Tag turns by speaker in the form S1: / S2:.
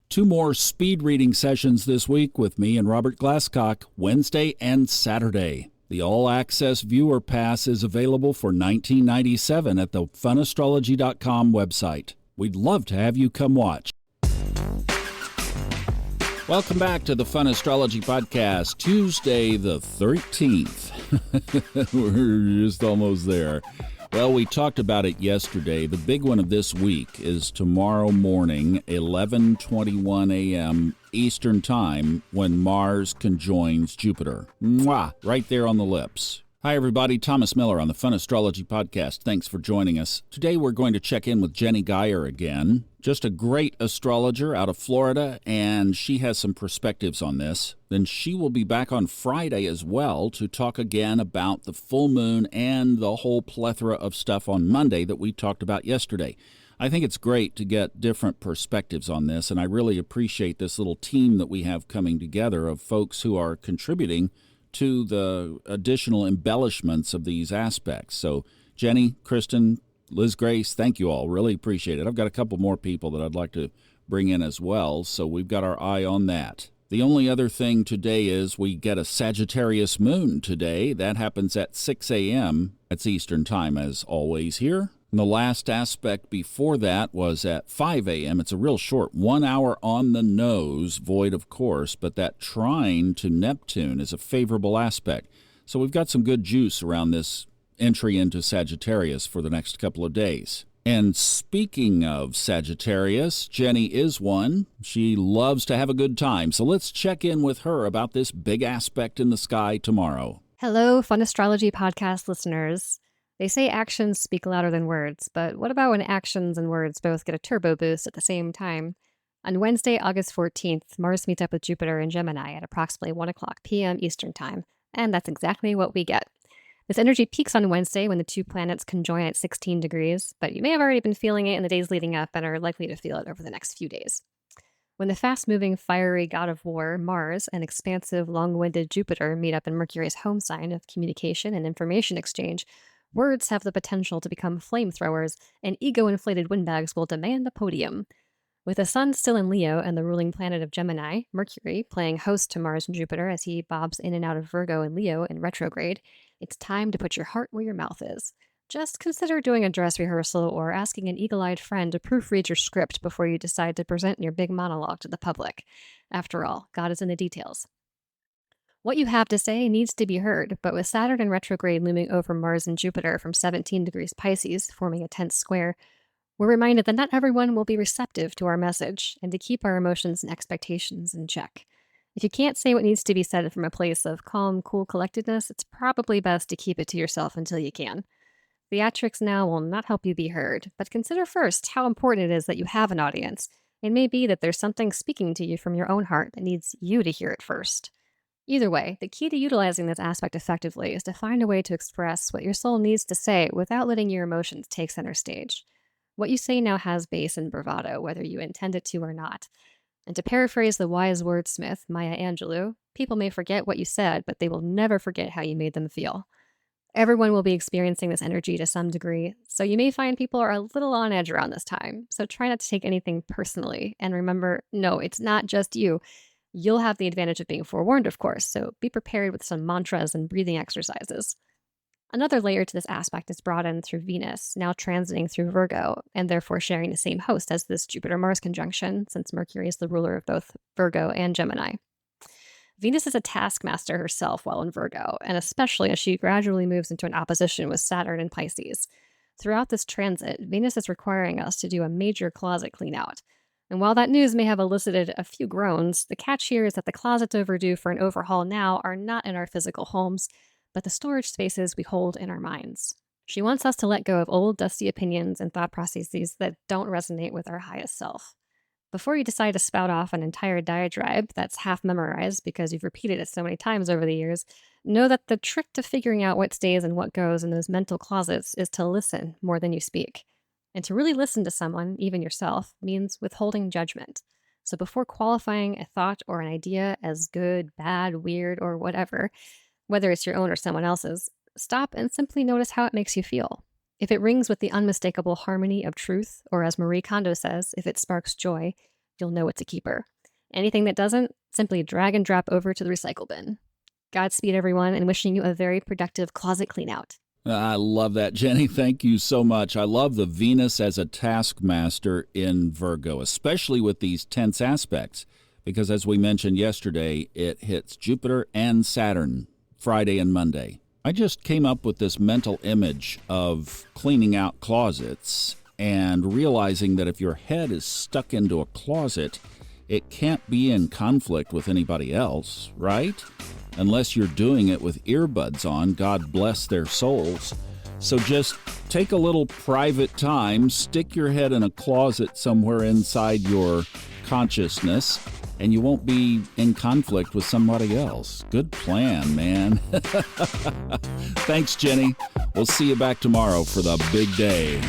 S1: 2 more speed reading sessions this week with me and Robert Glasscock, Wednesday and Saturday. The all-access viewer pass is available for $19.97 at the funastrology.com website. We'd love to have you come watch. Welcome back to the Fun Astrology Podcast, Tuesday the 13th. We're just almost there. Well, we talked about it yesterday. The big one of this week is tomorrow morning, 11:21 a.m. Eastern Time, when Mars conjoins Jupiter. Mwah! Right there on the lips. Hi, everybody. Thomas Miller on the Fun Astrology Podcast. Thanks for joining us. Today, we're going to check in with Jenny Geyer again. Just a great astrologer out of Florida, and she has some perspectives on this. Then she will be back on Friday as well to talk again about the full moon and the whole plethora of stuff on Monday that we talked about yesterday. I think it's great to get different perspectives on this, and I really appreciate this little team that we have coming together of folks who are contributing to the additional embellishments of these aspects. So Jenny, Kristen, Liz Grace, thank you all. Really appreciate it. I've got a couple more people that I'd like to bring in as well, so we've got our eye on that. The only other thing today is we get a Sagittarius moon today. That happens at 6 a.m. That's Eastern Time, as always here. And the last aspect before that was at 5 a.m. It's a real short 1 hour on the nose, void of course, but that trine to Neptune is a favorable aspect. So we've got some good juice around this entry into Sagittarius for the next couple of days. And speaking of Sagittarius, Jenny is one. She loves to have a good time. So let's check in with her about this big aspect in the sky tomorrow.
S2: Hello, Fun Astrology Podcast listeners. They say actions speak louder than words, but what about when actions and words both get a turbo boost at the same time? On Wednesday, August 14th, Mars meets up with Jupiter in Gemini at approximately 1 o'clock p.m. Eastern Time, and that's exactly what we get. This energy peaks on Wednesday when the two planets conjoin at 16 degrees, but you may have already been feeling it in the days leading up and are likely to feel it over the next few days. When the fast-moving, fiery god of war, Mars, and expansive, long-winded Jupiter meet up in Mercury's home sign of communication and information exchange, words have the potential to become flamethrowers, and ego-inflated windbags will demand a podium. With the sun still in Leo and the ruling planet of Gemini, Mercury, playing host to Mars and Jupiter as he bobs in and out of Virgo and Leo in retrograde, it's time to put your heart where your mouth is. Just consider doing a dress rehearsal or asking an eagle-eyed friend to proofread your script before you decide to present your big monologue to the public. After all, God is in the details. What you have to say needs to be heard, but with Saturn in retrograde looming over Mars and Jupiter from 17 degrees Pisces, forming a tense square, we're reminded that not everyone will be receptive to our message, and to keep our emotions and expectations in check. If you can't say what needs to be said from a place of calm, cool collectedness, it's probably best to keep it to yourself until you can. Theatrics now will not help you be heard, but consider first how important it is that you have an audience. It may be that there's something speaking to you from your own heart that needs you to hear it first. Either way, the key to utilizing this aspect effectively is to find a way to express what your soul needs to say without letting your emotions take center stage. What you say now has bass and bravado, whether you intend it to or not. And to paraphrase the wise wordsmith, Maya Angelou, people may forget what you said, but they will never forget how you made them feel. Everyone will be experiencing this energy to some degree, so you may find people are a little on edge around this time. So try not to take anything personally. And remember, no, it's not just you. You'll have the advantage of being forewarned, of course, so be prepared with some mantras and breathing exercises. Another layer to this aspect is brought in through Venus, now transiting through Virgo, and therefore sharing the same host as this Jupiter-Mars conjunction, since Mercury is the ruler of both Virgo and Gemini. Venus is a taskmaster herself while in Virgo, and especially as she gradually moves into an opposition with Saturn and Pisces. Throughout this transit, Venus is requiring us to do a major closet clean-out. And while that news may have elicited a few groans, the catch here is that the closets overdue for an overhaul now are not in our physical homes, but the storage spaces we hold in our minds. She wants us to let go of old, dusty opinions and thought processes that don't resonate with our highest self. Before you decide to spout off an entire diatribe that's half memorized because you've repeated it so many times over the years, know that the trick to figuring out what stays and what goes in those mental closets is to listen more than you speak. And to really listen to someone, even yourself, means withholding judgment. So before qualifying a thought or an idea as good, bad, weird, or whatever, whether it's your own or someone else's, stop and simply notice how it makes you feel. If it rings with the unmistakable harmony of truth, or as Marie Kondo says, if it sparks joy, you'll know it's a keeper. Anything that doesn't, simply drag and drop over to the recycle bin. Godspeed, everyone, and wishing you a very productive closet clean out.
S1: I love that, Jenny. Thank you so much. I love the Venus as a taskmaster in Virgo, especially with these tense aspects, because as we mentioned yesterday, it hits Jupiter and Saturn Friday and Monday. I just came up with this mental image of cleaning out closets and realizing that if your head is stuck into a closet, it can't be in conflict with anybody else, right? Unless you're doing it with earbuds on, God bless their souls. So just take a little private time, stick your head in a closet somewhere inside your consciousness, and you won't be in conflict with somebody else. Good plan, man. Thanks, Jenny. We'll see you back tomorrow for the big day.